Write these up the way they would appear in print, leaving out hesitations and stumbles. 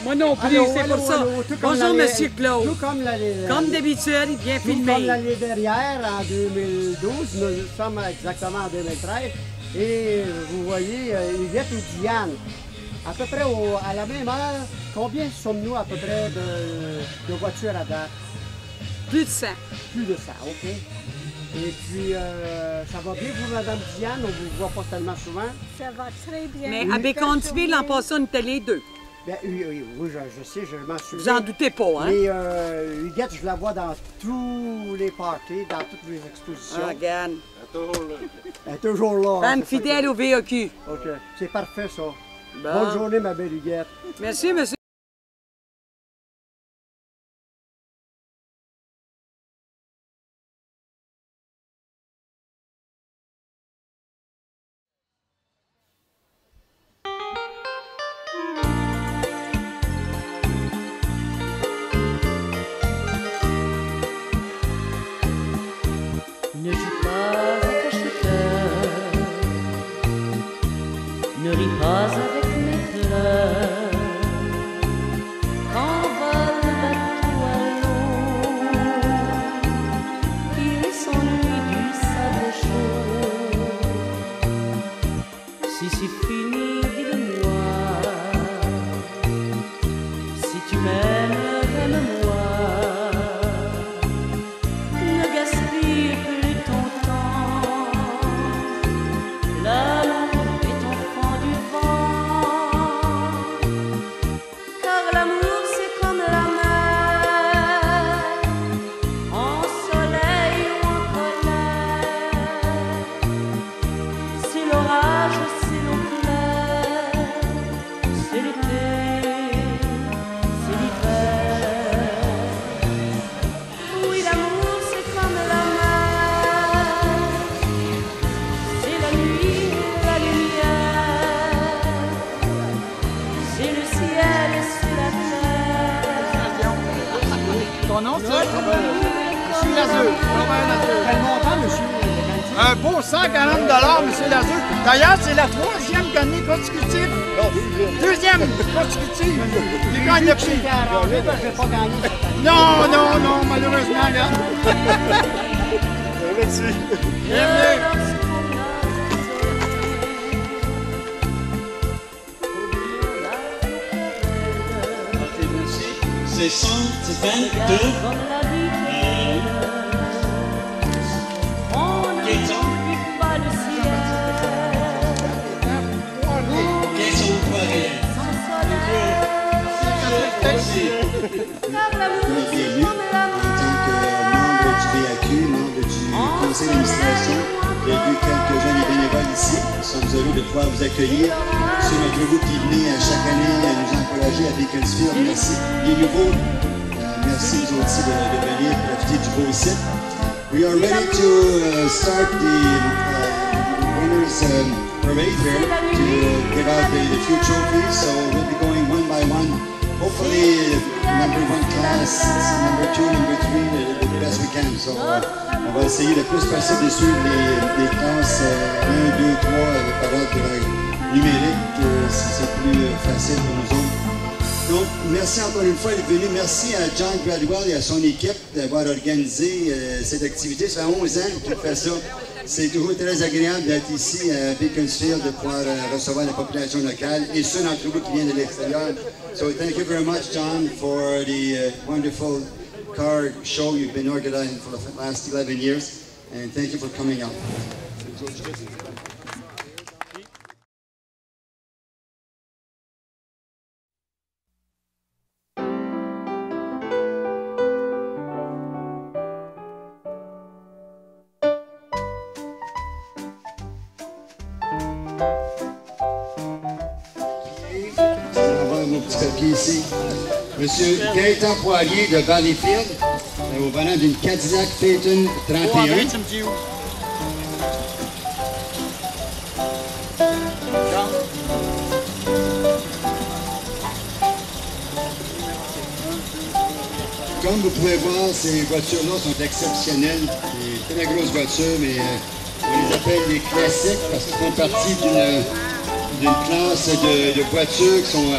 Moi non plus, c'est pour ça. Bonjour, Monsieur Claude. Tout comme d'habitude, il vient filmer. Comme l'année dernière, en 2012, nous sommes exactement en 2013. Et vous voyez, Huguette et Diane, à peu près à la même heure, combien sommes-nous à peu près de voitures à date? Plus de 100. Plus de 100, OK. Et puis, ça va bien vous, Madame Diane? On ne vous voit pas tellement souvent. Ça va très bien. Mais à Bécontiville, l'an passé, on était les deux. Bien, oui, je sais, je m'en souviens. Vous en doutez pas, hein? Mais Huguette, je la vois dans tous les parties, dans toutes les expositions. Ah, regarde. Elle est toujours là. Femme fidèle au VAQ. OK, c'est parfait, ça. Bon. Bonne journée, ma belle Huguette. Merci, monsieur. Ne joue pas avec le cœur, ne ris pas avec mes pleurs. Quand vole le bateau à l'eau, il s'ennuie du sable chaud. Si c'est fini, dis-le-moi. Si tu m'aimes, aime-moi. Ne gaspille plus ton temps. L'amour est enfant du vent. Car l'amour c'est comme la mer, en soleil ou en colère. C'est l'orage, c'est l'eau claire, c'est l'été, c'est l'hiver. Oui, l'amour c'est comme la mer, c'est la nuit, la lumière, c'est le ciel et c'est la terre. Ton nom, c'est? Monsieur Lazeux. Quel montant, monsieur? Un beau 140 $, monsieur Lazeux. D'ailleurs, c'est la troisième année consécutive. Deuxième consécutive. Il gagne le prix. Je ne vais pas gagner. Non, malheureusement, regarde. Merci. Bienvenue. C'est 122. On ne vit pas le ciel Quels poirés. sans soleil. Car l'amour c'est Bienvenue comme la en tant que membre du VAQ, membre du conseil d'administration. J'ai vu quelques jeunes et bénévoles ici. Nous sommes heureux de pouvoir vous accueillir. C'est notre groupe qui venait chaque année nous encourager à Beaconsfield. Merci. Les nouveaux, merci vous aussi de venir profiter du beau site. We are ready to start the winners parade here to give out the few trophies. So we'll be going one by one. Hopefully, number one class, number two, number three, the best we can. So, on va essayer le plus possible de suivre les classes 1, 2, 3 par ordre numérique, si c'est plus facile pour nous autres. Donc, merci encore une fois d'être venu. Merci à John Gradwell et à son équipe d'avoir organisé cette activité. Ça fait 11 ans qu'il fait ça. C'est toujours très agréable d'être ici à Beaconsfield, de pouvoir recevoir la population locale et ceux d'entre vous qui viennent de l'extérieur. So thank you very much, John, for the wonderful car show you've been organizing for the last 11 years. And thank you for coming out. On va avoir mon petit papier ici. Monsieur Gaëtan Poirier de Valleyfield, au volant d'une Cadillac Phaeton 31. Comme vous pouvez voir, ces voitures-là sont exceptionnelles. Des très grosses voitures, mais on les appelle les classiques parce qu'ils font partie d'une classe de voitures qui sont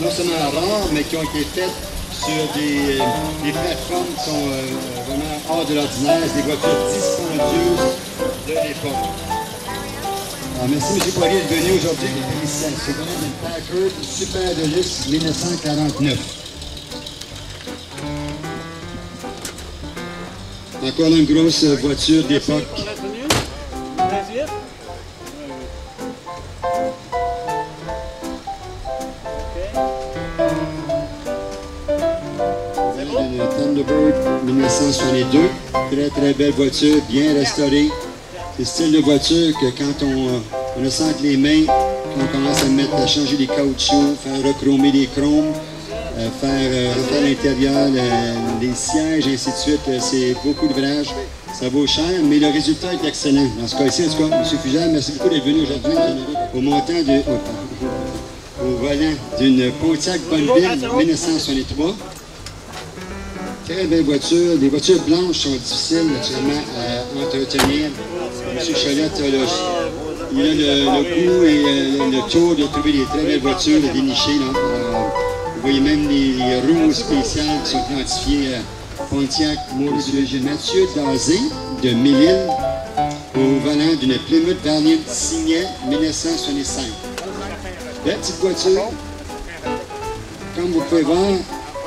non seulement rares, mais qui ont été faites sur des plateformes qui sont vraiment hors de l'ordinaire. C'est des voitures dispendieuses de l'époque. Alors, merci M. Poirier d'être venu aujourd'hui. C'est vraiment une Packard Super Deluxe 1949. Encore une grosse voiture d'époque. Une Thunderbird 1962. Très très belle voiture, bien restaurée. C'est le style de voiture que quand on a ça entre les mains, quand on commence à changer des caoutchoucs, faire rechromer des chromes, faire refaire l'intérieur, les sièges, et ainsi de suite, c'est beaucoup d'ouvrage. Ça vaut cher, mais le résultat est excellent. Dans ce cas-ci, en tout cas, M. Fugère, merci beaucoup d'être venu aujourd'hui au montant au volant d'une Pontiac Bonneville 1963. Très belle voiture. Les voitures blanches sont difficiles, naturellement, à entretenir. M. Cholette, il a le goût et le tour de trouver des très belles voitures, de dénicher. Vous voyez même les roues spéciales qui sont identifiées Pontiac Mathieu Dazé de Mille-Îles au volant d'une Plymouth Valiant Signet 1965. Belle petite voiture. Comme vous pouvez voir,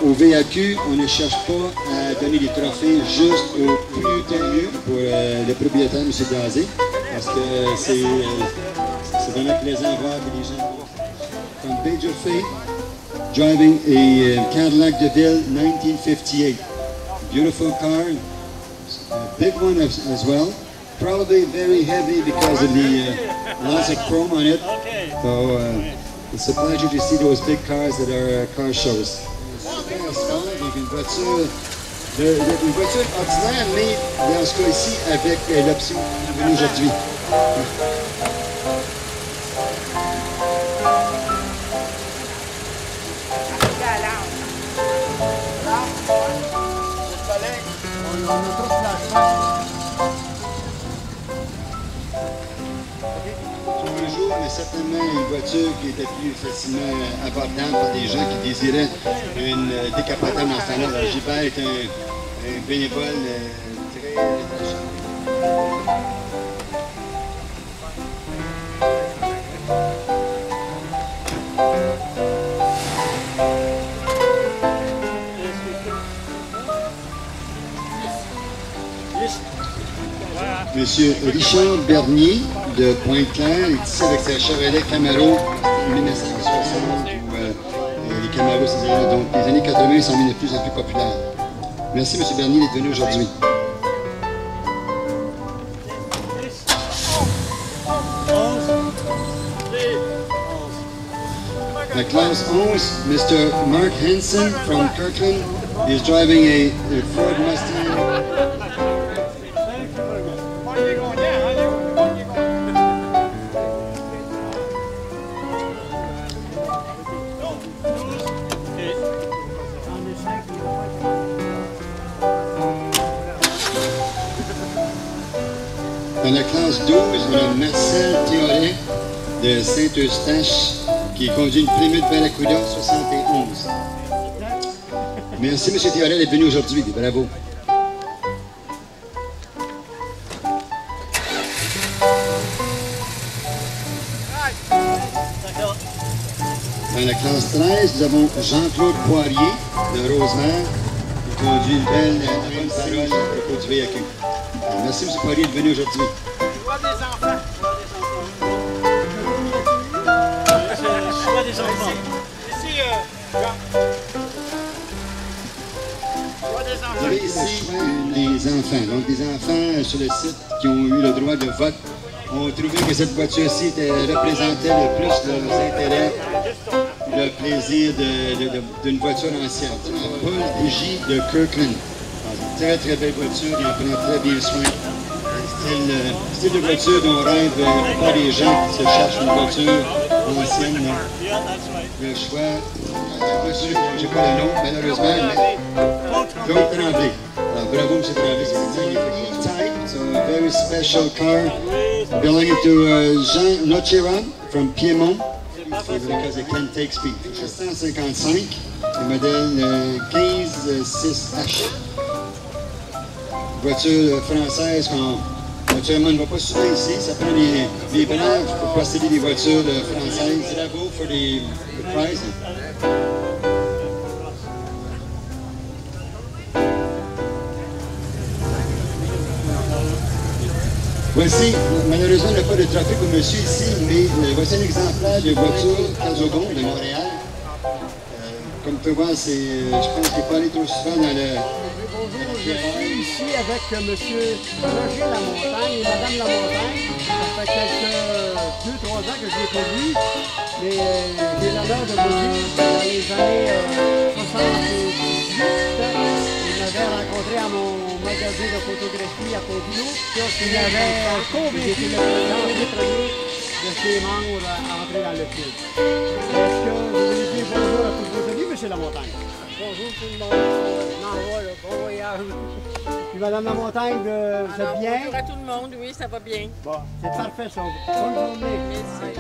au VAQ, on ne cherche pas à donner des trophées juste au plus tailleux pour le propriétaire, M. Dazé, parce que c'est vraiment plaisant à voir que les gens comme Major Fay driving a Cadillac DeVille 1958. Beautiful car, a big one as well. Probably very heavy because of the lots of chrome on it. So it's a pleasure to see those big cars at our car shows. Donc une voiture ordinaire, mais dans ce cas-ci avec l'option qui est venue aujourd'hui. Mais certainement une voiture qui était plus facilement abordable par des gens qui désiraient une décapotable dans ce temps-là. Alors, Gilbert est un bénévole très attachant. Monsieur Richard Bernier de Pointe-Claire est ici avec sa Chevrolet Camaro 1960 où les Camaros, donc les années 80 sont de plus en plus populaires. Merci M. Bernier d'être venu aujourd'hui. La classe 11, Mr. Mark Hansen from Kirkland is driving a Ford Mustang. Dans la classe 12, on a Marcel Théoret de Saint-Eustache qui conduit une Plymouth Barracuda 71. Merci M. Théoret d'être venu aujourd'hui. Bravo. Dans la classe 13, nous avons Jean-Claude Poirier de Rosemère qui conduit une belle parole à propos du VAQ. Merci M. Poirier d'être venu aujourd'hui. Choix des enfants. Choix des enfants. Ici, Vous avez ici les enfants. Donc, des enfants sur le site qui ont eu le droit de vote ont trouvé que cette voiture-ci représentait le plus leurs intérêts, le plaisir d'une voiture ancienne. Paul Bougie de Kirkland. Très très belle voiture, il en prend très bien soin. Style de voiture dont rêve pas les gens qui se cherchent une voiture ancienne. Non. Le choix, la voiture, je n'ai pas le nom malheureusement, mais Claude Tremblay. Alors, bravo M. Tremblay, c'est type. So a very special car belonging to Jean Nocheran from Piedmont. because it can take speed. 1755, le modèle 15-6H. Voiture française qu'on naturellement ne va pas souvent ici. Ça prend des braves pour posséder des voitures françaises. Bravo for the prize. Voici, malheureusement, il n'y a pas de trophée pour monsieur ici, mais voici un exemplaire de voiture Casogon de Montréal. Comme tu peux voir, je pense qu'il n'est pas allé trop souvent dans le... Bonjour, je suis ici avec monsieur Roger Lamontagne et madame Lamontagne. Ça fait quelques 2-3 ans que je l'ai pas vu, mais j'ai l'honneur de vous dire que dans les années 78, je l'avais rencontré à mon magasin de photographie à Pompidou. Il avait convaincu le président des premiers de ses membres à entrer dans le club. Est-ce que vous voulez dire bonjour à tous vos amis, monsieur Lamontagne? Bonjour tout le monde, bon voyage. Puis madame Lamontagne, vous êtes bien? Bonjour à tout le monde, oui, ça va bien. Bon, c'est parfait ça. Bonne journée. Merci.